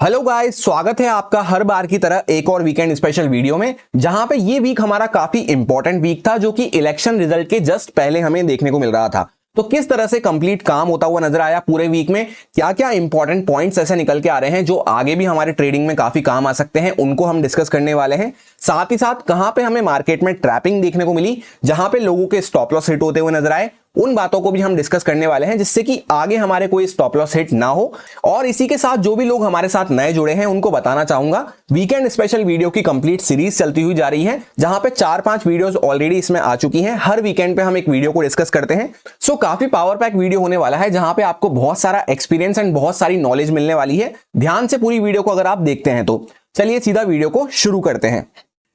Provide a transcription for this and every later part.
Hello guys, स्वागत है आपका हर बार की तरह एक और वीकेंड स्पेशल वीडियो में। जहां पे ये वीक हमारा काफी इंपॉर्टेंट वीक था, जो कि इलेक्शन रिजल्ट के जस्ट पहले हमें देखने को मिल रहा था। तो किस तरह से कंप्लीट काम होता हुआ नजर आया पूरे वीक में, क्या क्या इंपॉर्टेंट पॉइंट्स ऐसे निकल के आ रहे हैं जो आगे भी हमारे ट्रेडिंग में काफी काम आ सकते हैं, उनको हम डिस्कस करने वाले हैं। साथ ही साथ कहां पे हमें मार्केट में ट्रैपिंग देखने को मिली, जहां पे लोगों के स्टॉप लॉस हिट होते हुए नजर आए, उन बातों को भी हम डिस्कस करने वाले हैं, जिससे कि आगे हमारे कोई स्टॉप लॉस हिट ना हो। और इसी के साथ जो भी लोग हमारे साथ नए जुड़े हैं उनको बताना चाहूंगा, वीकेंड स्पेशल वीडियो की कंप्लीट सीरीज चलती हुई जा रही है, जहां पे 4-5 वीडियोस ऑलरेडी इसमें आ चुकी हैं। हर वीकेंड पे हम एक वीडियो को डिस्कस करते हैं। सो काफी पावर पैक वीडियो होने वाला है, जहां पे आपको बहुत सारा एक्सपीरियंस एंड बहुत सारी नॉलेज मिलने वाली है। ध्यान से पूरी वीडियो को अगर आप देखते हैं तो चलिए सीधा वीडियो को शुरू करते हैं।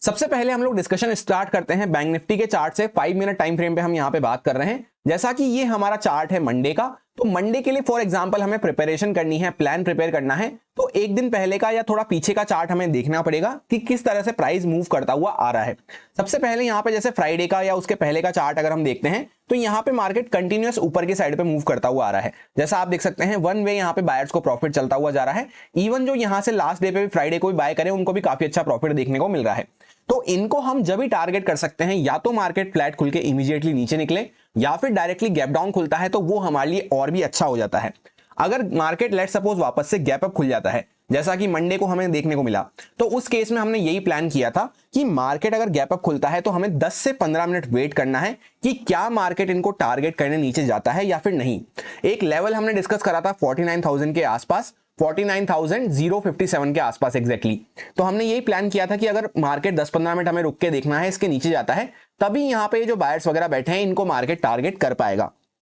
सबसे पहले हम लोग डिस्कशन स्टार्ट करते हैं बैंक निफ्टी के चार्ट से। 5 मिनट टाइम फ्रेम पे हम यहां पे बात कर रहे हैं। जैसा कि ये हमारा चार्ट है मंडे का, तो मंडे के लिए फॉर एग्जांपल हमें प्रिपरेशन करनी है, प्लान प्रिपेयर करना है, तो एक दिन पहले का या थोड़ा पीछे का चार्ट हमें देखना पड़ेगा कि किस तरह से प्राइस मूव करता हुआ आ रहा है। सबसे पहले यहां पे जैसे फ्राइडे का या उसके पहले का चार्ट अगर हम देखते हैं, तो यहां पे मार्केट कंटिन्यूअस ऊपर की साइड पे मूव करता हुआ आ रहा है। जैसा आप देख सकते हैं, वन वे यहां पे बायर्स को प्रॉफिट चलता हुआ जा रहा है। इवन जो यहां से लास्ट डे पे भी फ्राइडे को भी बाय करें, उनको भी काफी अच्छा प्रॉफिट देखने को मिल रहा है। तो इनको हम जब भी टारगेट कर सकते हैं, या तो मार्केट फ्लैट खुल के इमीडिएटली नीचे निकले, या फिर डायरेक्टली गैप डाउन खुलता है, तो वो हमारे लिए और भी अच्छा हो जाता है। अगर मार्केट लेट सपोज वापस से गैप अप खुल जाता है, जैसा कि मंडे को हमें देखने को मिला, तो उस केस में हमने यही प्लान किया था कि मार्केट अगर गैप अप खुलता है तो हमें 10 से 15 मिनट वेट करना है कि क्या मार्केट इनको टारगेट करने नीचे जाता है या फिर नहीं। एक लेवल हमने डिस्कस करा था 49,000 के आसपास, 49,057 के आसपास एग्जैक्टली। तो हमने यही प्लान किया था कि अगर मार्केट 10-15 मिनट हमें रुक के देखना है, इसके नीचे जाता है, तभी यहां पे जो बायर्स वगैरह बैठे हैं इनको मार्केट टारगेट कर पाएगा।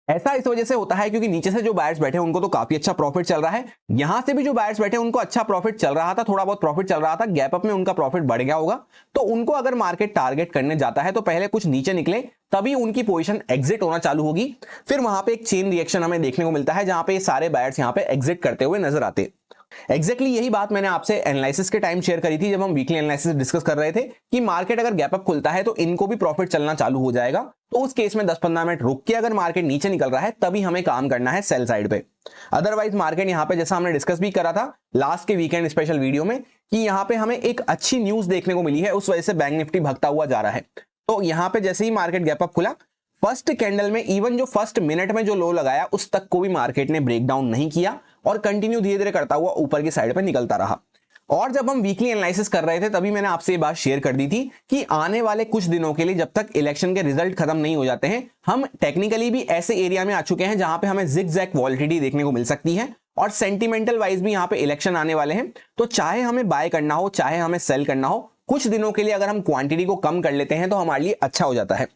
ऐसा इस वजह से होता है क्योंकि नीचे से जो बायर्स बैठे हैं उनको तो काफी अच्छा प्रॉफिट चल रहा है, यहां से भी जो बायर्स बैठे हैं उनको अच्छा प्रॉफिट चल रहा था, थोड़ा बहुत प्रॉफिट चल रहा था, गैप अप में उनका प्रॉफिट बढ़ गया होगा। तो उनको अगर मार्केट टारगेट करने जाता है तो पहले कुछ नीचे निकले, तभी उनकी पोजीशन एग्जिट होना चालू होगी। फिर वहां पे एक चेन रिएक्शन हमें देखने को मिलता है, जहां पे ये सारे बायर्स यहां पे एग्जिट करते हुए नजर आते। एग्जैक्टली यही बात मैंने आपसे एनालिसिस के टाइम शेयर करी थी, जब हम वीकली एनालिसिस डिस्कस कर रहे थे कि मार्केट अगर गैप अप खुलता है तो इनको भी प्रॉफिट चलना चालू हो जाएगा। तो उस केस में 10-15 मिनट रुक के अगर मार्केट नीचे निकल रहा है, तभी हमें काम करना है सेल साइड पे। अदरवाइज मार्केट यहां पे जैसा हमने डिस्कस भी करा था लास्ट के वीकेंड स्पेशल वीडियो में, कि यहां पे हमें एक अच्छी न्यूज देखने को मिली है, उस वजह से बैंक निफ्टी भगता हुआ जा रहा है। तो यहां पे जैसे ही मार्केट गैप अप खुला, फर्स्ट कैंडल में इवन जो फर्स्ट मिनट में जो लो लगाया उस तक को भी मार्केट ने ब्रेक डाउन नहीं किया और कंटिन्यू धीरे धीरे करता हुआ ऊपर की साइड पे निकलता रहा। और जब हम वीकली एनालिसिस कर रहे थे, तभी मैंने आपसे ये बात शेयर कर दी थी कि आने वाले कुछ दिनों के लिए, जब तक इलेक्शन के रिजल्ट खत्म नहीं हो जाते हैं, हम टेक्निकली भी ऐसे एरिया में आ चुके हैं जहां पे हमें जिगजैग वॉलिटिलिटी देखने को मिल सकती है। और सेंटिमेंटल वाइज भी यहां पे इलेक्शन आने वाले हैं, तो चाहे हमें बाय करना हो चाहे हमें सेल करना हो, कुछ दिनों के लिए अगर हम क्वांटिटी को कम कर लेते हैं तो हमारे लिए अच्छा हो जाता है।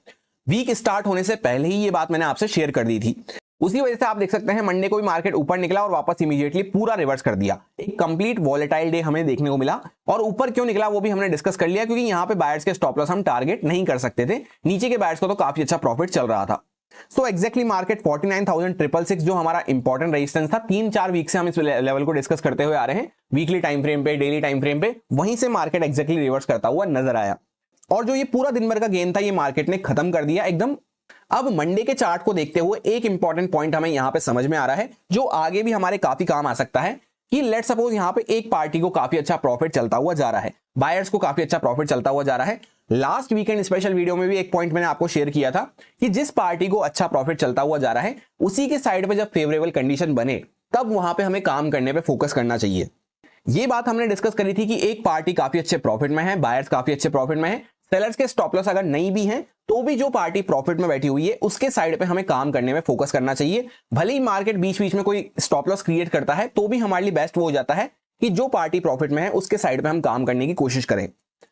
वीक स्टार्ट होने से पहले ही ये बात मैंने आपसे शेयर कर दी थी। उसी वजह से आप देख सकते हैं मंडे को भी मार्केट ऊपर निकला और वापस इमीडिएटली पूरा रिवर्स कर दिया। एक कंप्लीट वॉलेटाइल डे हमें देखने को मिला। और ऊपर क्यों निकला वो भी हमने डिस्कस कर लिया, क्योंकि यहां पे बायर्स के स्टॉप लॉस हम टारगेट नहीं कर सकते थे, नीचे के बायर्स को तो काफी अच्छा प्रॉफिट चल रहा था। सो एक्जैक्टली मार्केट 49,666 जो हमारा इंपॉर्टेंट रेजिस्टेंस था, 3-4 वीक से हम इस लेवल को डिस्कस करते हुए आ रहे हैं, वीकली टाइम फ्रेम पे, डेली टाइम फ्रेम पे, वहीं से मार्केट एक्जैक्टली रिवर्स करता हुआ नजर आया। और जो ये पूरा दिन भर का गेम था, ये मार्केट ने खत्म कर दिया एकदम। अब मंडे के चार्ट को देखते हुए एक इंपॉर्टेंट पॉइंट हमें यहां पे समझ में आ रहा है, जो आगे भी हमारे काफी काम आ सकता है, कि लेट सपोज यहां पे एक पार्टी को काफी अच्छा प्रॉफिट चलता हुआ जा रहा है, बायर्स को काफी अच्छा प्रॉफिट चलता हुआ जा रहा है। लास्ट वीकेंड स्पेशल वीडियो में भी एक पॉइंट मैंने आपको शेयर किया था कि जिस पार्टी को अच्छा प्रॉफिट चलता हुआ जा रहा है, उसी के साइड पे जब फेवरेबल कंडीशन बने, तब वहां पे हमें काम करने पे फोकस करना चाहिए। ये बात हमने डिस्कस करी थी कि एक पार्टी काफी अच्छे प्रॉफिट में है, बायर्स काफी अच्छे प्रॉफिट में है, सेलर्स के स्टॉप लॉस अगर नहीं भी हैं, तो भी जो पार्टी प्रॉफिट में बैठी हुई है उसके साइड पे हमें काम करने में फोकस करना चाहिए। भले ही मार्केट बीच बीच में कोई स्टॉप लॉस क्रिएट करता है, तो भी हमारे लिए बेस्ट वो हो जाता है कि जो पार्टी प्रॉफिट में है उसके साइड पे हम काम करने की कोशिश करें।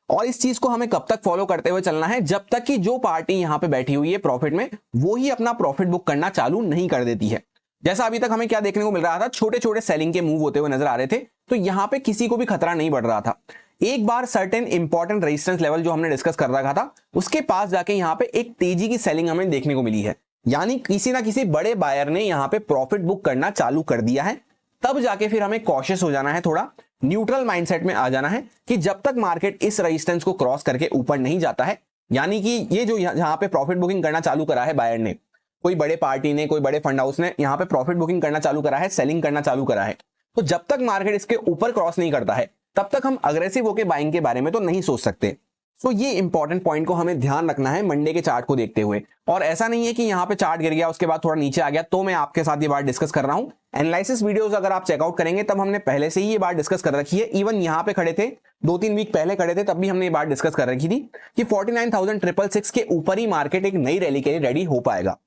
और इस चीज को हमें कब तक फॉलो करते हुए चलना है, जब तक कि जो पार्टी यहां पे बैठी हुई है प्रॉफिट में, वो ही अपना प्रॉफिट बुक करना चालू नहीं कर देती है। जैसा अभी तक हमें क्या देखने को मिल रहा था, छोटे छोटे सेलिंग के मूव होते हुए नजर आ रहे थे, तो यहां पे किसी को भी खतरा नहीं बढ़ रहा था। एक बार सर्टेन इंपॉर्टेंट रेजिस्टेंस लेवल जो हमने डिस्कस कर रखा था, उसके पास जाके यहां पे एक तेजी की सेलिंग हमें देखने को मिली है, यानी किसी ना किसी बड़े बायर ने यहां पे प्रॉफिट बुक करना चालू कर दिया है। तब जाके फिर हमें कॉशियस हो जाना है, थोड़ा न्यूट्रल माइंडसेट में आ जाना है कि जब तक मार्केट इस रेजिस्टेंस को क्रॉस करके ऊपर नहीं जाता है, यानी कि ये जो यहां पे प्रॉफिट बुकिंग करना चालू करा है बायर ने, कोई बड़े पार्टी ने, कोई बड़े फंड हाउस ने यहां पे प्रॉफिट बुकिंग करना चालू करा है, सेलिंग करना चालू करा है, तो जब तक मार्केट इसके ऊपर क्रॉस नहीं करता है तब तक हम अग्रेसिव होकर बाइंग के बारे में तो नहीं सोच सकते। सो ये इंपॉर्टेंट पॉइंट को हमें ध्यान रखना है मंडे के चार्ट को देखते हुए। और ऐसा नहीं है कि यहाँ पे चार्ट गिर गया उसके बाद थोड़ा नीचे आ गया तो मैं आपके साथ ये बात डिस्कस कर रहा हूं। एनालिसिस वीडियोस अगर आप चेकआउट करेंगे तब हमने पहले से ही ये बात डिस्कस कर रखी है। इवन यहाँ पे खड़े थे 2-3 वीक पहले खड़े थे तब भी हमने ये बात डिस्कस कर रखी थी कि 49,666 के ऊपर ही मार्केट एक नई रैली के लिए रेडी हो पाएगा,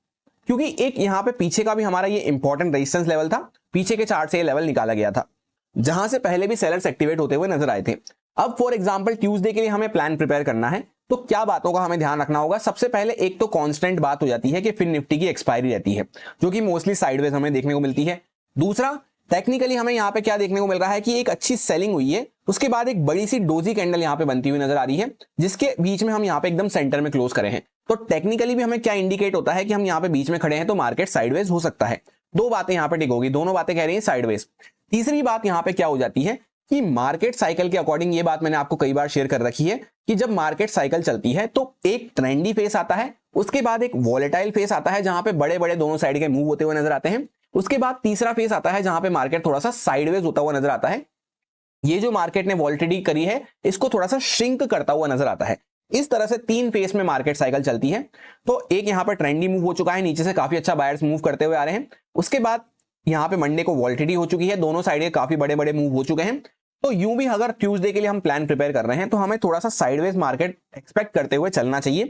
क्योंकि एक यहाँ पे पीछे का भी हमारा ये इंपॉर्टेंट रेजिस्टेंस लेवल था। पीछे के चार्ट से ये लेवल निकाला गया था जहां से पहले भी सेलर्स एक्टिवेट होते हुए नजर आए थे। अब फॉर एग्जांपल ट्यूसडे के लिए हमें प्लान प्रिपेयर करना है तो क्या बातों का हमें ध्यान रखना होगा। सबसे पहले एक तो कांस्टेंट बात हो जाती है कि फिन निफ्टी की एक्सपायरी रहती है जो कि मोस्टली साइडवेज हमें देखने को मिलती है। दूसरा, टेक्निकली हमें यहाँ पे क्या देखने को मिल रहा है कि एक अच्छी सेलिंग हुई है, उसके बाद एक बड़ी सी डोजी कैंडल यहाँ पे बनती हुई नजर आ रही है जिसके बीच में हम यहाँ पे एकदम सेंटर में क्लोज करे हैं। तो टेक्निकली भी हमें क्या इंडिकेट होता है कि हम यहाँ पे बीच में खड़े हैं तो मार्केट साइडवेज हो सकता है। दो बातें यहाँ पे टिक होगी, दोनों बातें कह रही है साइडवेज। तीसरी बात यहाँ पे क्या हो जाती है कि मार्केट साइकिल के अकॉर्डिंग, ये बात मैंने आपको कई बार शेयर कर रखी है कि जब मार्केट साइकिल चलती है तो एक ट्रेंडी फेस आता है, उसके बाद एक वॉलेटाइल फेस आता है जहां पे बड़े बड़े दोनों साइड के मूव होते हुए नजर आते हैं, उसके बाद तीसरा फेस आता है जहां पे मार्केट थोड़ा सा साइडवेज होता हुआ नजर आता है। ये जो मार्केट ने वॉलिटिलिटी करी है इसको थोड़ा सा श्रिंक करता हुआ नजर आता है। इस तरह से 3 फेस में मार्केट साइकिल चलती है। तो एक यहाँ पर ट्रेंडी मूव हो चुका है, नीचे से काफी अच्छा बायर्स मूव करते हुए आ रहे हैं। उसके बाद यहाँ पे मंडे को वॉलिटिलिटी हो चुकी है, दोनों साइड के काफी बड़े बड़े मूव हो चुके हैं। तो यूं भी अगर ट्यूसडे के लिए हम प्लान प्रिपेयर कर रहे हैं तो हमें थोड़ा सा साइडवेज मार्केट एक्सपेक्ट करते हुए चलना चाहिए,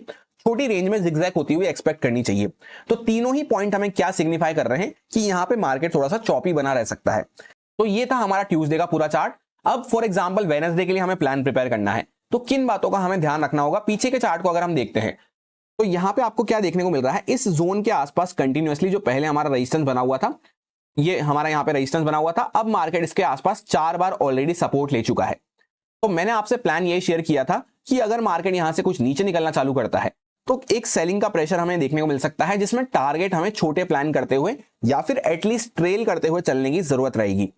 छोटी रेंज में जिगजैग होती हुई एक्सपेक्ट करनी चाहिए। तो तीनों ही पॉइंट हमें क्या सिग्निफाई कर रहे हैं कि यहाँ पे मार्केट थोड़ा सा चॉपी बना रह सकता है। तो ये था हमारा ट्यूसडे का पूरा चार्ट। अब फॉर एग्जांपल वेडनेसडे के लिए हमें प्लान प्रिपेयर करना है तो किन बातों का हमें ध्यान रखना होगा। पीछे के चार्ट को अगर हम देखते हैं तो यहाँ पे आपको क्या देखने को मिल रहा है, इस जोन के आसपास कंटिन्यूअसली जो पहले हमारा रेजिस्टेंस बना हुआ था, ये हमारा यहाँ पे रेजिस्टेंस बना हुआ था, अब मार्केट इसके आसपास 4 बार ऑलरेडी सपोर्ट ले चुका है। तो मैंने आपसे प्लान ये शेयर किया था कि अगर मार्केट यहां से कुछ नीचे निकलना चालू करता है तो एक सेलिंग का प्रेशर हमें देखने को मिल सकता है जिसमें टारगेट हमें छोटे प्लान करते हुए या फिर एटलीस्ट ट्रेल करते हुए चलने की जरूरत रहेगी।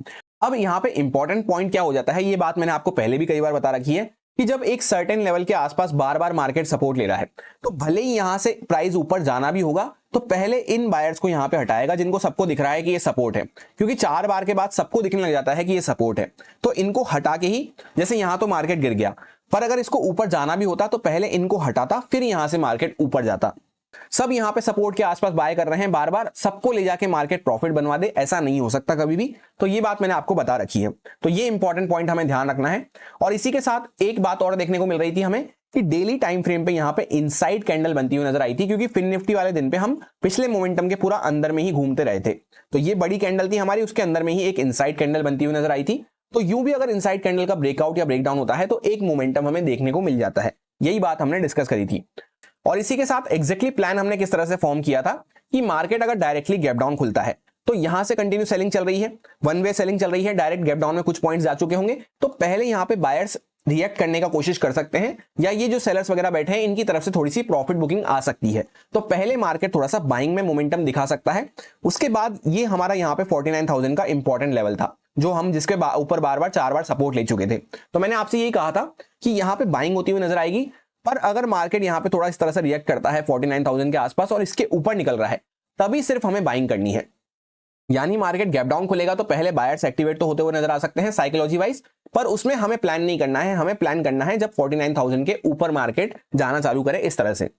अब यहाँ पे इंपॉर्टेंट पॉइंट क्या हो जाता है, ये बात मैंने आपको पहले भी कई बार बता रखी है कि जब एक सर्टेन लेवल के आसपास बार बार मार्केट सपोर्ट ले रहा है तो भले ही यहां से प्राइस ऊपर जाना भी होगा तो पहले इन बायर्स को यहां पे हटाएगा जिनको सबको दिख रहा है कि ये सपोर्ट है, क्योंकि 4 बार के बाद सबको दिखने लग जाता है कि ये सपोर्ट है। तो इनको हटा के ही, जैसे यहां तो मार्केट गिर गया पर अगर इसको ऊपर जाना भी होता तो पहले इनको हटाता फिर यहां से मार्केट ऊपर जाता। सब यहां पे सपोर्ट के आसपास बाय कर रहे हैं, बार बार सबको ले जाके मार्केट प्रॉफिट बनवा दे, ऐसा नहीं हो सकता कभी भी। तो ये बात मैंने आपको बता रखी है। तो ये इंपॉर्टेंट पॉइंट हमें ध्यान रखना है। और इसी के साथ एक बात और देखने को मिल रही थी हमें कि डेली टाइम फ्रेम पे यहां पे इनसाइड कैंडल बनती हुई नजर आई थी, क्योंकि फिन निफ्टी वाले दिन पे हम पिछले मोमेंटम के पूरा अंदर में ही घूमते रहे थे। तो ये बड़ी कैंडल थी हमारी, उसके अंदर में ही एक इनसाइड कैंडल बनती हुई नजर आई थी। तो यूं भी अगर इनसाइड कैंडल का ब्रेकआउट या ब्रेकडाउन होता है तो एक मोमेंटम हमें देखने को मिल जाता है। यही बात हमने डिस्कस करी थी। और इसी के साथ एग्जैक्टली प्लान हमने किस तरह से फॉर्म किया था कि मार्केट अगर डायरेक्टली गैप डाउन खुलता है तो यहां से कंटिन्यू सेलिंग चल रही है, वन वे सेलिंग चल रही है, डायरेक्ट गैप डाउन में कुछ पॉइंट्स जा चुके होंगे, तो पहले यहां पे बायर्स रिएक्ट करने का कोशिश कर सकते हैं या ये जो सेलर्स वगैरह बैठे हैं इनकी तरफ से थोड़ी सी प्रॉफिट बुकिंग आ सकती है। तो पहले मार्केट थोड़ा सा बाइंग में मोमेंटम दिखा सकता है। उसके बाद ये हमारा यहाँ पे 49,000 का इंपॉर्टेंट लेवल था जो हम जिसके ऊपर बार बार 4 बार सपोर्ट ले चुके थे। तो मैंने आपसे यही कहा था कि यहाँ पे बाइंग होती हुई नजर आएगी, पर अगर मार्केट यहाँ पे थोड़ा इस तरह से रिएक्ट करता है 49,000 के आसपास और इसके ऊपर निकल रहा है तभी सिर्फ हमें बाइंग करनी है। यानी मार्केट गैप डाउन खुलेगा तो पहले बायर्स एक्टिवेट तो होते हुए नजर आ सकते हैं साइकोलॉजी वाइज, पर उसमें हमें प्लान नहीं करना है। हमें प्लान करना है जब 49,000 के ऊपर मार्केट जाना चालू करे इस तरह से।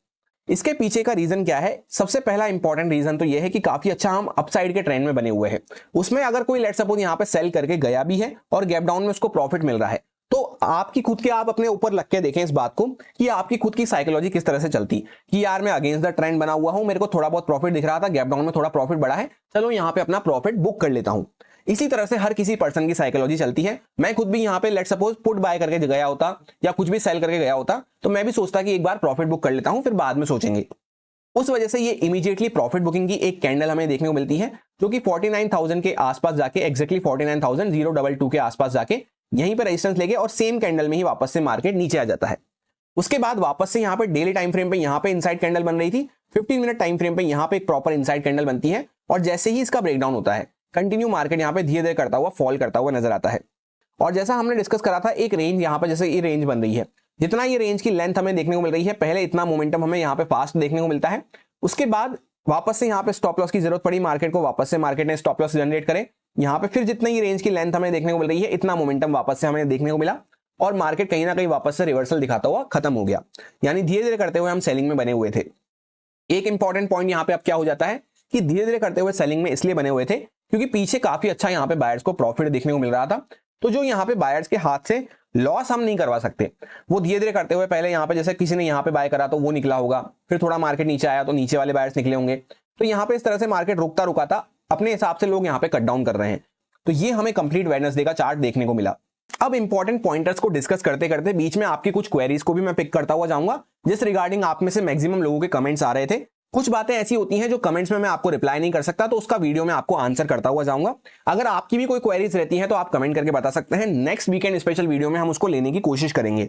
इसके पीछे का रीजन क्या है? सबसे पहला इंपॉर्टेंट रीजन तो यह है कि काफी अच्छा हम अपसाइड के ट्रेंड में बने हुए हैं। उसमें अगर कोई लेट्स सपोज यहाँ पे सेल करके गया भी है और गैप डाउन में उसको प्रॉफिट मिल रहा है तो आपकी खुद के, आप अपने ऊपर लग के देखें इस बात को कि आपकी खुद की साइकोलॉजी किस तरह से चलती कि यार मैं अगेंस्ट द ट्रेंड बना हुआ हूं, मेरे को थोड़ा बहुत प्रॉफिट दिख रहा था, गैप डाउन में थोड़ा प्रॉफिट बढ़ा है, चलो यहां पे अपना प्रॉफिट बुक कर लेता हूं। इसी तरह से हर किसी पर्सन की साइकोलॉजी चलती है। मैं खुद भी यहाँ पे लेट्स सपोज पुट बाय करके गया होता या कुछ भी सेल करके गया होता तो मैं भी सोचता कि एक बार प्रॉफिट बुक कर लेता हूं फिर बाद में सोचेंगे। उस वजह से ये इमीडिएटली प्रॉफिट बुकिंग की एक कैंडल हमें देखने को मिलती है जो कि 49,000 के आसपास जाके एग्जैक्टली 49,022 के आसपास जाके यहीं पे रेजिस्टेंस लेके और सेम कैंडल में ही वापस से मार्केट नीचे आ जाता है। उसके बाद वापस से यहाँ पे डेली टाइम फ्रेम पे यहाँ पे इनसाइड कैंडल बन रही थी, 15 मिनट टाइम फ्रेम पे यहाँ पे एक प्रॉपर इनसाइड कैंडल बनती है और जैसे ही इसका ब्रेकडाउन होता है कंटिन्यू मार्केट यहाँ पे धीरे धीरे करता हुआ फॉल करता हुआ नजर आता है। और जैसा हमने डिस्कस करा था एक रेंज यहाँ पे, जैसे ये रेंज बन रही है, जितना ये रेंज की लेंथ हमें देखने को मिल रही है पहले इतना मोमेंटम हमें यहाँ पे फास्ट देखने को मिलता है। उसके बाद वापस से यहाँ पे स्टॉप लॉस की जरूरत पड़ी मार्केट को, वापस से मार्केट ने स्टॉप लॉस जनरेट करे, यहाँ पे फिर जितनी ही रेंज की लेंथ हमें देखने को मिल रही है, इतना मोमेंटम वापस से हमें देखने को मिला और मार्केट कहीं ना कहीं वापस से रिवर्सल दिखाता हुआ खत्म हो गया। यानी धीरे धीरे करते हुए हम सेलिंग में बने हुए थे। एक इंपॉर्टेंट पॉइंट यहाँ पे अब क्या हो जाता है कि धीरे धीरे करते हुए सेलिंग में इसलिए बने हुए थे क्योंकि पीछे काफी अच्छा यहाँ पे बायर्स को प्रॉफिट देखने को मिल रहा था। तो जो यहाँ पे बायर्स के हाथ से लॉस हम नहीं करवा सकते, वो धीरे धीरे करते हुए पहले यहाँ पे जैसे किसी ने यहाँ पे बाय करा तो वो निकला होगा, फिर थोड़ा मार्केट नीचे आया तो नीचे वाले बायर्स निकले होंगे। तो यहाँ पे इस तरह से मार्केट रुकता रुकाता अपने हिसाब से लोग यहाँ पे कट डाउन कर रहे हैं। तो ये हमें कंप्लीट वेडनेसडे का चार्ट देखने को मिला। अब इंपॉर्टेंट पॉइंटर्स को डिस्कस करते करते बीच में आपकी कुछ क्वेरीज को भी मैं पिक करता हुआ जाऊंगा, जिस रिगार्डिंग आप में से मैक्सिमम लोगों के कमेंट्स आ रहे थे। कुछ बातें ऐसी होती हैं जो कमेंट्स में मैं आपको रिप्लाई नहीं कर सकता, तो उसका वीडियो में आपको आंसर करता हुआ जाऊंगा। अगर आपकी भी कोई क्वेरीज रहती हैं तो आप कमेंट करके बता सकते हैं, नेक्स्ट वीकेंड स्पेशल वीडियो में हम उसको लेने की कोशिश करेंगे।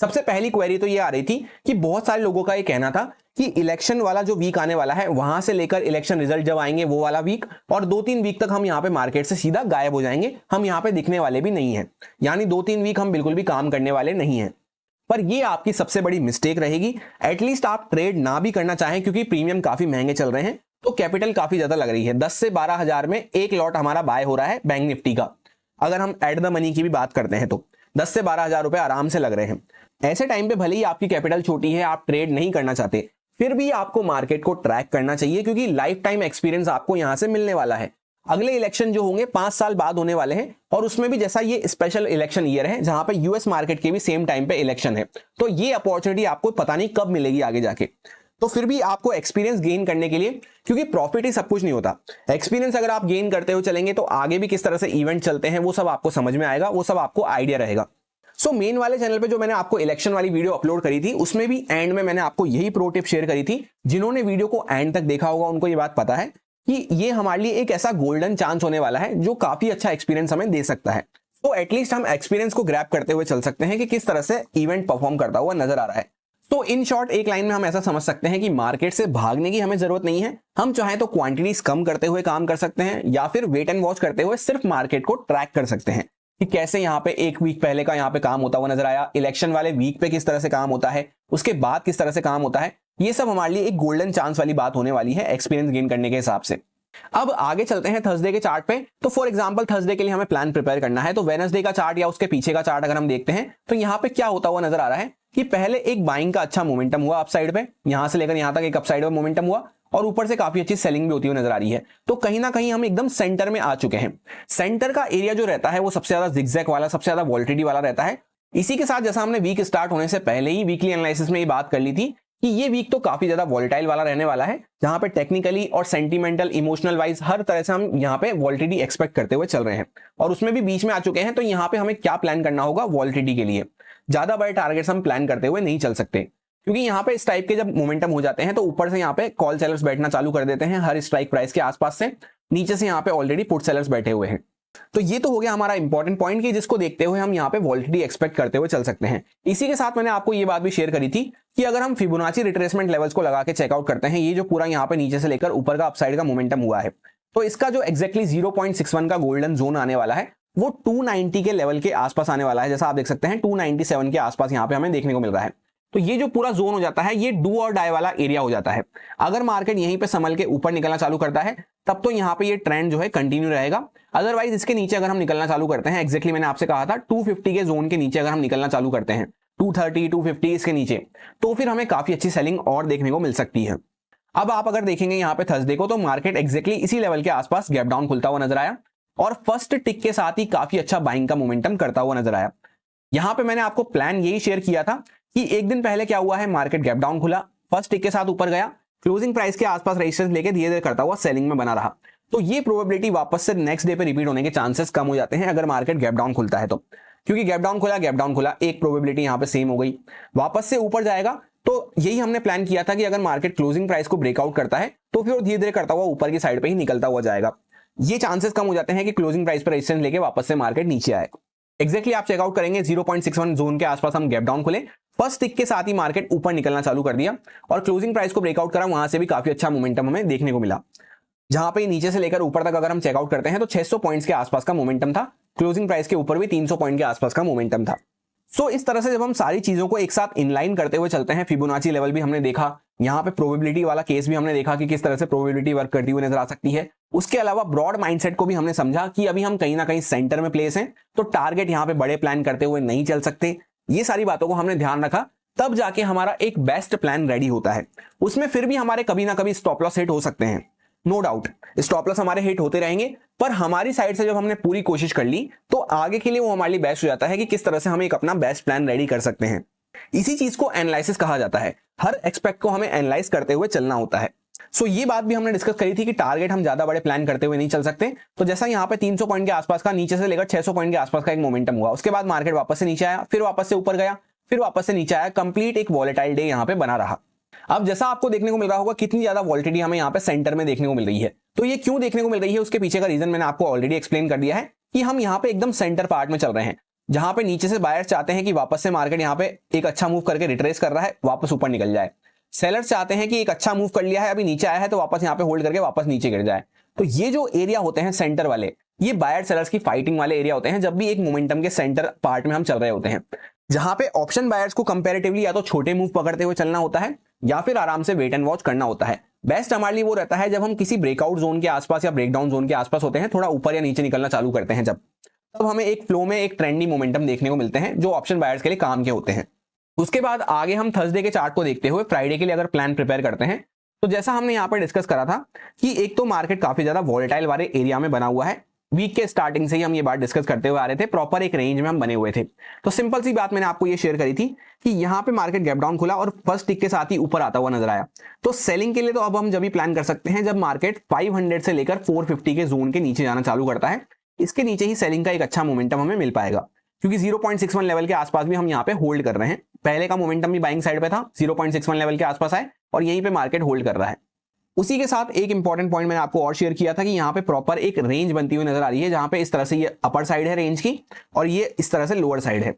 सबसे पहली क्वेरी तो ये आ रही थी कि बहुत सारे लोगों का ये कहना था कि इलेक्शन वाला जो वीक आने वाला है, वहां से लेकर इलेक्शन रिजल्ट जब आएंगे वो वाला वीक और 2-3 वीक तक हम यहाँ पे मार्केट से सीधा गायब हो जाएंगे, हम यहाँ पे दिखने वाले भी नहीं है। यानी 2-3 वीक हम बिल्कुल भी काम करने वाले नहीं है। पर ये आपकी सबसे बड़ी मिस्टेक रहेगी। एटलीस्ट आप ट्रेड ना भी करना चाहें क्योंकि प्रीमियम काफी महंगे चल रहे हैं, तो कैपिटल काफी ज्यादा लग रही है। 10 से 12 हजार में एक लॉट हमारा बाय हो रहा है बैंक निफ्टी का। अगर हम एट द मनी की भी बात करते हैं तो 10 से 12 हजार रुपए आराम से लग रहे हैं। ऐसे टाइम पे भले ही आपकी कैपिटल छोटी है, आप ट्रेड नहीं करना चाहते, फिर भी आपको मार्केट को ट्रैक करना चाहिए क्योंकि लाइफ टाइम एक्सपीरियंस आपको यहां से मिलने वाला है। अगले इलेक्शन जो होंगे 5 साल बाद होने वाले हैं और उसमें भी जैसा ये स्पेशल इलेक्शन ईयर है जहां पे यूएस मार्केट के भी सेम टाइम पे इलेक्शन है, तो ये अपॉर्चुनिटी आपको पता नहीं कब मिलेगी आगे जाके। तो फिर भी आपको एक्सपीरियंस गेन करने के लिए, क्योंकि प्रॉफिट ही सब कुछ नहीं होता, एक्सपीरियंस अगर आप गेन करते हुए चलेंगे तो आगे भी किस तरह से इवेंट चलते हैं वो सब आपको समझ में आएगा, वो सब आपको आइडिया रहेगा। सो मेन वाले चैनल पे जो मैंने आपको इलेक्शन वाली वीडियो अपलोड करी थी उसमें भी एंड में मैंने आपको यही प्रो टिप शेयर करी थी। जिन्होंने वीडियो को एंड तक देखा होगा उनको ये बात पता है कि ये हमारे लिए एक ऐसा गोल्डन चांस होने वाला है जो काफी अच्छा एक्सपीरियंस हमें दे सकता है। तो एटलीस्ट हम एक्सपीरियंस को ग्रैब करते हुए चल सकते हैं कि किस तरह से इवेंट परफॉर्म करता हुआ नजर आ रहा है। तो इन शॉर्ट एक लाइन में हम ऐसा समझ सकते हैं कि मार्केट से भागने की हमें जरूरत नहीं है। हम चाहे तो क्वांटिटीज कम करते हुए काम कर सकते हैं या फिर वेट एंड वॉच करते हुए सिर्फ मार्केट को ट्रैक कर सकते हैं कि कैसे यहाँ पे एक वीक पहले का यहाँ पे काम होता हुआ नजर आया, इलेक्शन वाले वीक पे किस तरह से काम होता है, उसके बाद किस तरह से काम होता है। ये सब हमारे लिए एक गोल्डन चांस वाली बात होने वाली है एक्सपीरियंस गेन करने के हिसाब से। अब आगे चलते हैं थर्सडे के चार्ट पे। तो फॉर एग्जांपल थर्सडे के लिए हमें प्लान प्रिपेयर करना है, तो वेडनेसडे का चार्ट या उसके पीछे का चार्ट अगर हम देखते हैं तो यहाँ पे क्या होता हुआ नजर आ रहा है कि पहले एक बाइंग का अच्छा मोमेंटम हुआ अपसाइड पे, यहां से लेकर यहां तक एक अपसाइड पे मोमेंटम हुआ और ऊपर से काफी अच्छी सेलिंग भी होती हुई नजर आ रही है। तो कहीं ना कहीं हम एकदम सेंटर में आ चुके हैं। सेंटर का एरिया जो रहता है वो सबसे ज्यादा जिगजैग वाला, सबसे ज्यादा वॉल्टिलिटी वाला रहता है। इसी के साथ जैसा हमने वीक स्टार्ट होने से पहले ही वीकली एनालिसिस में ये बात कर ली थी कि ये वीक तो काफी ज्यादा वॉलेटाइल वाला रहने वाला है, जहां पे टेक्निकली और सेंटिमेंटल इमोशनल वाइज हर तरह से हम यहाँ पे वॉलेटिलिटी एक्सपेक्ट करते हुए चल रहे हैं और उसमें भी बीच में आ चुके हैं। तो यहाँ पे हमें क्या प्लान करना होगा वॉलेटिलिटी के लिए, ज्यादा बड़े टारगेट्स हम प्लान करते हुए नहीं चल सकते क्योंकि यहाँ पे इस टाइप के जब मोमेंटम हो जाते हैं तो ऊपर से यहाँ पे कॉल सेलर्स बैठना चालू कर देते हैं हर स्ट्राइक प्राइस के आसपास से, नीचे से यहाँ पे ऑलरेडी पुट सेलर्स बैठे हुए हैं। तो ये तो हो गया हमारा इंपॉर्टेंट पॉइंट कि जिसको देखते हुए हम यहाँ पे वॉलेटिलिटी एक्सपेक्ट करते हुए चल सकते हैं। इसी के साथ मैंने आपको ये बात भी शेयर करी थी कि अगर हम फिबोनाची रिट्रेसमेंट लेवल्स को लगा के चेकआउट करते हैं, ये जो पूरा यहाँ पे नीचे से लेकर ऊपर का अपसाइड का मोमेंटम हुआ है, तो इसका जो एक्जैक्टली 0.61 का गोल्डन जोन आने वाला है वो 290 के लेवल के आसपास आने वाला है। जैसा आप देख सकते हैं 297 के आसपास यहाँ पे हमें देखने को मिल रहा है। तो ये जो पूरा जोन हो जाता है ये डू और डाई वाला एरिया हो जाता है। अगर मार्केट यहीं पे संभल के ऊपर निकलना चालू करता है तब तो यहाँ पे ये ट्रेंड जो है कंटिन्यू रहेगा। अदरवाइज इसके नीचे अगर हम निकलना चालू करते हैं, एक्जैक्टली मैंने आपसे कहा था 250 के जोन के नीचे अगर हम निकलना चालू करते हैं, 230 250 इसके नीचे, तो फिर हमें काफी अच्छी सेलिंग और देखने को मिल सकती है। अब आप अगर देखेंगे यहाँ पे थर्सडे को तो मार्केट एक्जैक्टली इसी लेवल के आसपास गैप डाउन खुलता हुआ नजर आया और फर्स्ट टिक के साथ ही काफी अच्छा बाइंग का मोमेंटम करता हुआ नजर आया। यहां पे मैंने आपको प्लान यही शेयर किया था कि एक दिन पहले क्या हुआ है, मार्केट गैप डाउन खुला, फर्स्ट टिक के साथ ऊपर गया, क्लोजिंग प्राइस के आसपास रेजिस्टेंस लेके धीरे धीरे करता हुआ सेलिंग में बना रहा। तो ये प्रोबेबिलिटी वापस से नेक्स्ट डे पे रिपीट होने के चांसेस कम हो जाते हैं अगर मार्केट गैप डाउन खुलता है तो, क्योंकि गैप डाउन खुला, एक प्रोबेबिलिटी यहां पे सेम हो गई, वापस से ऊपर जाएगा। तो यही हमने प्लान किया था कि अगर मार्केट क्लोजिंग प्राइस को ब्रेकआउट करता है तो फिर धीरे धीरे करता हुआ ऊपर की साइड पे ही निकलता हुआ जाएगा। ये चांसेस कम हो जाते हैं कि क्लोजिंग प्राइस पर रेजिस्टेंस लेके वापस से मार्केट नीचे आए। एक्जैक्टली आप चेकआउट करेंगे 0.61 जोन के आसपास हम गैप डाउन खुले, फर्स्ट टिक के साथ ही मार्केट ऊपर निकलना चालू कर दिया और क्लोजिंग प्राइस को ब्रेकआउट करा, वहां से भी काफी अच्छा मोमेंटम हमें देखने को मिला। जहां पे नीचे से लेकर ऊपर तक अगर हम चेकआउट करते हैं तो 600 पॉइंट्स के आसपास का मोमेंटम था, क्लोजिंग प्राइस के ऊपर भी 300 पॉइंट के आसपास का मोमेंटम था। सो इस तरह से जब हम सारी चीजों को एक साथ इनलाइन करते हुए चलते हैं, फिबोनाची लेवल भी हमने देखा, यहाँ पे प्रोबेबिलिटी वाला केस भी हमने देखा कि किस तरह से प्रोबेबिलिटी वर्क करती हुई नजर आ सकती है। उसके अलावा ब्रॉड माइंडसेट को भी हमने समझा कि अभी हम कहीं ना कहीं सेंटर में प्लेस हैं, तो टारगेट यहाँ पे बड़े प्लान करते हुए नहीं चल सकते। ये सारी बातों को हमने ध्यान रखा, तब जाके हमारा एक बेस्ट प्लान रेडी होता है। उसमें फिर भी हमारे कभी ना कभी स्टॉप लॉस हिट हो सकते हैं, नो डाउट स्टॉप लॉस हमारे हिट होते रहेंगे, पर हमारी साइड से जब हमने पूरी कोशिश कर ली तो आगे के लिए वो हमारे लिए बेस्ट हो जाता है कि किस तरह से हम एक अपना बेस्ट प्लान रेडी कर सकते हैं। इसी चीज को एनालिसिस कहा जाता है। हर एक्सपेक्ट को हमें एनालाइज करते हुए चलना होता है। सो ये बात भी हमने डिस्कस करी थी कि टारगेट हम ज्यादा बड़े प्लान करते हुए नहीं चल सकते। तो जैसा यहाँ पे 300 पॉइंट के आसपास का, नीचे से लेकर 600 पॉइंट के आसपास का एक मोमेंटम हुआ, उसके बाद मार्केट वापस से नीचे आया, फिर वापस से ऊपर गया, फिर वापस से नीचे आया, कंप्लीट एक वॉलेटाइल डे यहाँ पे बना रहा। अब जैसा आपको देखने को मिल रहा होगा कितनी ज्यादा वॉलिटिलिटी हमें यहाँ पे सेंटर में देखने को मिल रही है। तो ये क्यों देखने को मिल रही है, उसके पीछे का रीजन मैंने आपको ऑलरेडी एक्सप्लेन कर दिया है कि हम यहाँ पे एकदम सेंटर पार्ट में चल रहे हैं, जहां पे नीचे से बायर्स चाहते हैं कि वापस से मार्केट यहाँ पे एक अच्छा मूव करके रिट्रेस कर रहा है, वापस ऊपर निकल जाए। सेलर्स चाहते हैं कि एक अच्छा मूव कर लिया है, अभी नीचे आया है तो वापस यहाँ पे होल्ड करके वापस नीचे गिर जाए। तो ये जो एरिया होते हैं सेंटर वाले, ये बायर सेलर्स की फाइटिंग वाले एरिया होते हैं, जब भी एक मोमेंटम के सेंटर पार्ट में हम चल रहे होते हैं, जहां पे ऑप्शन बायर्स को कंपैरेटिवली या तो छोटे मूव पकड़ते हुए चलना होता है या फिर आराम से वेट एंड वॉच करना होता है। बेस्ट हमारे लिए वो रहता है जब हम किसी ब्रेकआउट जोन के आसपास या ब्रेकडाउन जोन के आसपास होते हैं, थोड़ा ऊपर या नीचे निकलना चालू करते हैं, जब तब हमें एक फ्लो में एक ट्रेंडी मोमेंटम देखने को मिलते हैं जो ऑप्शन बायर्स के लिए काम के होते हैं। उसके बाद आगे हम थर्सडे के चार्ट को देखते हुए फ्राइडे के लिए अगर प्लान प्रिपेयर करते हैं, तो जैसा हमने यहाँ पर डिस्कस करा था कि एक तो मार्केट काफी ज्यादा वॉलेटाइल वाले एरिया में बना हुआ है। वीक के स्टार्टिंग से ही हम ये बात डिस्कस करते हुए आ रहे थे, प्रॉपर एक रेंज में हम बने हुए थे। तो सिंपल सी बात मैंने आपको ये शेयर करी थी कि यहाँ पे मार्केट गैप डाउन खुला और फर्स्ट टिक के साथ ही ऊपर आता हुआ नजर आया। तो सेलिंग के लिए तो अब हम जब भी प्लान कर सकते हैं जब मार्केट 500 से लेकर 450 के जोन के नीचे जाना चालू करता है। इसके नीचे ही सेलिंग का एक अच्छा मोमेंटम हमें मिल पाएगा, क्योंकि 0.61 लेवल के आसपास भी हम यहाँ पे होल्ड कर रहे हैं। पहले का मोमेंटम भी बाइंग साइड पे था, 0.61 लेवल के आसपास आए और यहीं पे मार्केट होल्ड कर रहा है। उसी के साथ एक इंपॉर्टेंट पॉइंट मैंने आपको और शेयर किया था कि यहाँ पे प्रॉपर एक रेंज बनती हुई नजर आ रही है, जहां पे इस तरह से ये अपर साइड है रेंज की और ये इस तरह से लोअर साइड है।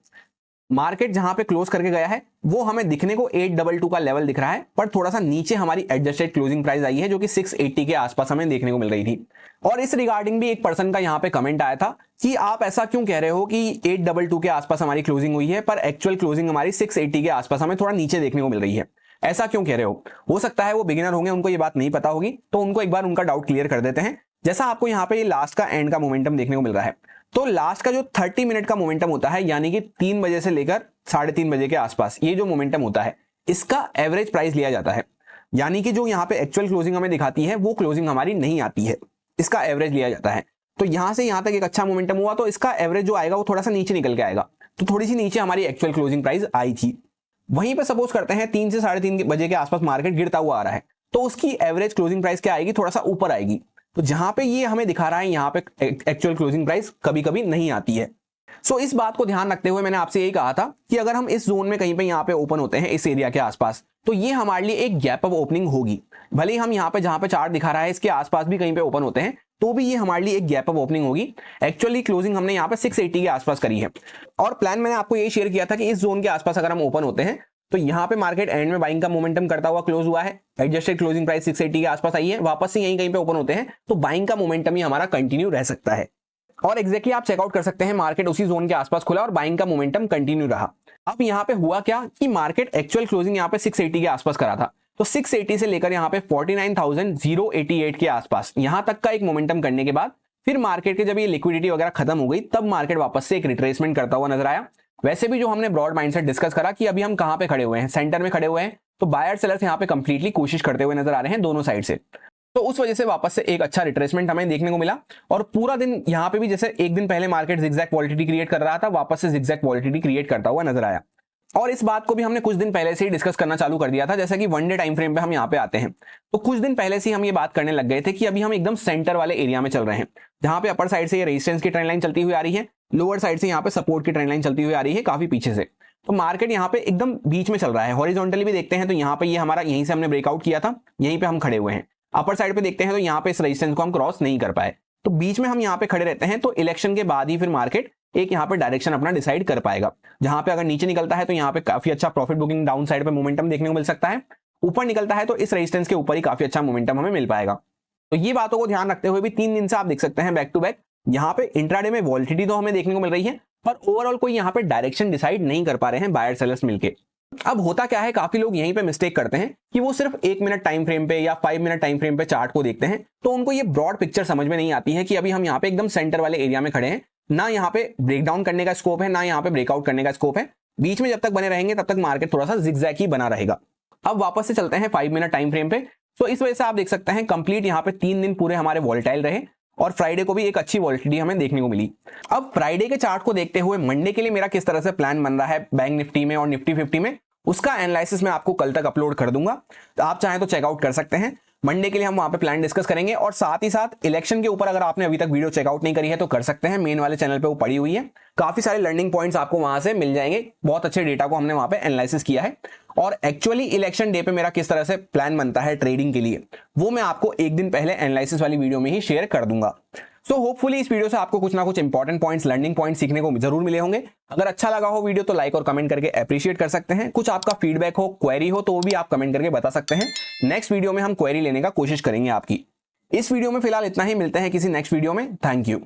मार्केट जहां पे क्लोज करके गया है वो हमें दिखने को 822 का लेवल दिख रहा है, पर थोड़ा सा नीचे हमारी एडजस्टेड क्लोजिंग प्राइस आई है जो कि 680 के आसपास हमें देखने को मिल रही थी। और इस रिगार्डिंग भी एक पर्सन का यहाँ पे कमेंट आया था कि आप ऐसा क्यों कह रहे हो कि 822 के आसपास हमारी क्लोजिंग हुई है पर एक्चुअल क्लोजिंग हमारी 680 के आसपास हमें थोड़ा नीचे देखने को मिल रही है, ऐसा क्यों कह रहे हो सकता है वो बिगिनर होंगे, उनको ये बात नहीं पता होगी, तो उनको एक बार उनका डाउट क्लियर कर देते हैं। जैसा आपको यहाँ पे ये लास्ट का एंड का मोमेंटम देखने को मिल रहा है, तो लास्ट का जो 30 मिनट का मोमेंटम होता है, यानी कि 3 बजे से लेकर 3:30 बजे के आसपास ये जो मोमेंटम होता है, इसका एवरेज प्राइस लिया जाता है। यानी कि जो यहाँ पे एक्चुअल क्लोजिंग हमें दिखाती है वो क्लोजिंग हमारी नहीं आती है, इसका एवरेज लिया जाता है। तो यहां से यहां तक एक अच्छा मोमेंटम हुआ तो इसका एवरेज जो आएगा वो थोड़ा सा नीचे निकल के आएगा, तो थोड़ी सी नीचे हमारी एक्चुअल क्लोजिंग प्राइस आई थी। वहीं पे सपोज करते हैं 3 से 3:30 बजे के आसपास मार्केट गिरता हुआ आ रहा है, तो उसकी एवरेज क्लोजिंग प्राइस क्या आएगी, थोड़ा सा ऊपर आएगी। तो जहां पे ये हमें दिखा रहा है यहाँ पे एक्चुअल क्लोजिंग प्राइस कभी कभी नहीं आती है। सो इस बात को ध्यान रखते हुए मैंने आपसे यही कहा था कि अगर हम इस जोन में कहीं पे यहाँ पे ओपन होते हैं इस एरिया के आसपास, तो ये हमारे लिए एक गैप अप ओपनिंग होगी। भले ही हम यहाँ पे जहां पे चार्ट दिखा रहा है इसके आसपास भी कहीं पे ओपन होते हैं, तो भी ये हमारे लिए एक गैप अप ओपनिंग होगी। एक्चुअली क्लोजिंग हमने यहाँ पे 680 के आसपास करी है और प्लान मैंने आपको यही शेयर किया था कि इस जोन के आसपास अगर हम ओपन होते हैं तो यहाँ पे मार्केट एंड में बाइंग का मोमेंटम करता हुआ क्लोज हुआ है, एडजस्टेड क्लोजिंग प्राइस 680 के आसपास आई है, वापस से यहीं कहीं पे ओपन होते हैं तो बाइंग का मोमेंटम ही हमारा कंटिन्यू रह सकता है। और एग्जैक्टली आप चेकआउट कर सकते हैं मार्केट उसी जोन के आसपास खुला और बाइंग का मोमेंटम कंटिन्यू रहा। अब यहाँ पे हुआ क्या कि मार्केट एक्चुअल क्लोजिंग यहाँ पे 680 के आसपास करा था, तो 680 से लेकर यहाँ पे 49,088 के आसपास यहाँ तक का एक मोमेंटम करने के बाद फिर मार्केट के जब ये लिक्विडिटी वगैरह खत्म हो गई तब मार्केट वापस से एक रिट्रेसमेंट करता हुआ नजर आया। वैसे भी जो हमने ब्रॉड माइंडसेट डिस्कस करा कि अभी हम कहां पे खड़े हुए हैं, सेंटर में खड़े हुए हैं, तो बायर सेलर्स यहाँ पे कंप्लीटली कोशिश करते हुए नजर आ रहे हैं दोनों साइड से। तो उस वजह से वापस से एक अच्छा रिट्रेसमेंट हमें देखने को मिला और पूरा दिन यहाँ पे भी जैसे एक दिन पहले मार्केट जिगजैग वॉलिटिलिटी क्रिएट कर रहा था, वापस से जिगजैग वॉलिटिलिटी क्रिएट करता हुआ नजर आया। और इस बात को भी हमने कुछ दिन पहले से ही डिस्कस करना चालू कर दिया था, जैसा कि 1 डे टाइम फ्रेम पे हम यहाँ पे आते हैं तो कुछ दिन पहले से हम ये बात करने लग गए थे कि अभी हम एकदम सेंटर वाले एरिया में चल रहे हैं, जहां पे अपर साइड से ये रेजिस्टेंस की ट्रेंड लाइन चलती हुई आ रही है, लोअर साइड से यहाँ पे सपोर्ट की ट्रेंड लाइन चलती हुई आ रही है काफी पीछे से। तो मार्केट यहाँ पे एकदम बीच में चल रहा है। हॉरिजॉन्टली भी देखते हैं तो यहाँ पे ये हमारा यहीं से हमने ब्रेकआउट किया था, यहीं पे हम खड़े हुए हैं। अपर साइड पे देखते हैं तो यहाँ पे इस रेजिस्टेंस को हम क्रॉस नहीं कर पाए, तो बीच में हम यहाँ पे खड़े रहते हैं। तो इलेक्शन के बाद ही फिर मार्केट एक यहाँ पे डायरेक्शन अपना डिसाइड कर पाएगा, जहां पे अगर नीचे निकलता है तो यहाँ पे काफी अच्छा प्रॉफिट बुकिंग डाउन साइड पे मोमेंटम देखने को मिल सकता है, ऊपर निकलता है तो इस रेजिस्टेंस के ऊपर ही काफी अच्छा मोमेंटम हमें मिल पाएगा। तो ये बातों को ध्यान रखते हुए भी 3 दिन से आप देख सकते हैं बैक टू बैक यहाँ पे इंट्राडे में वॉलिटिलिटी तो हमें देखने को मिल रही है, पर ओवरऑल कोई यहाँ पे डायरेक्शन डिसाइड नहीं कर पा रहे हैं बायर सेलर्स मिलके। अब होता क्या है, काफी लोग यहीं पे मिस्टेक करते हैं कि वो सिर्फ 1 मिनट टाइम फ्रेम पे या 5 मिनट टाइम फ्रेम पे चार्ट को देखते हैं, तो उनको ये ब्रॉड पिक्चर समझ में नहीं आती है कि अभी हम यहाँ पे एकदम सेंटर वाले एरिया में खड़े हैं, ना यहाँ पे ब्रेक डाउन करने का स्कोप है, ना यहाँ पे ब्रेकआउट करने का स्कोप है। बीच में जब तक बने रहेंगे तब तक मार्केट थोड़ा सा जिगजैग ही बना रहेगा। अब वापस से चलते हैं 5 मिनट टाइम फ्रेम पे। तो इस वजह से आप देख सकते हैं कंप्लीट यहाँ पे 3 दिन पूरे हमारे वॉलेटाइल रहे और फ्राइडे को भी एक अच्छी वॉलेटिलिटी हमें देखने को मिली। अब फ्राइडे के चार्ट को देखते हुए मंडे के लिए मेरा किस तरह से प्लान बन रहा है बैंक निफ्टी में और निफ्टी 50 में, उसका एनालिसिस मैं आपको कल तक अपलोड कर दूंगा, तो आप चाहें तो चेकआउट कर सकते हैं। मंडे के लिए हम वहां पे प्लान डिस्कस करेंगे और साथ ही साथ इलेक्शन के ऊपर अगर आपने अभी तक वीडियो चेकआउट नहीं करी है तो कर सकते हैं, मेन वाले चैनल पे वो पड़ी हुई है। काफी सारे लर्निंग पॉइंट्स आपको वहां से मिल जाएंगे, बहुत अच्छे डेटा को हमने वहां पे एनालिसिस किया है। और एक्चुअली इलेक्शन डे पे मेरा किस तरह से प्लान बनता है ट्रेडिंग के लिए, वो मैं आपको एक दिन पहले एनालिसिस वाली वीडियो में ही शेयर कर दूंगा। सो होपफुली इस वीडियो से आपको कुछ ना कुछ इंपॉर्टेंट पॉइंट्स, लर्निंग पॉइंट्स सीखने को जरूर मिले होंगे। अगर अच्छा लगा हो वीडियो तो लाइक और कमेंट करके अप्रिशिएट कर सकते हैं। कुछ आपका फीडबैक हो, क्वेरी हो तो वो भी आप कमेंट करके बता सकते हैं। नेक्स्ट वीडियो में हम क्वेरी लेने का कोशिश करेंगे आपकी। इस वीडियो में फिलहाल इतना ही, मिलते हैं किसी नेक्स्ट वीडियो में। Thank you.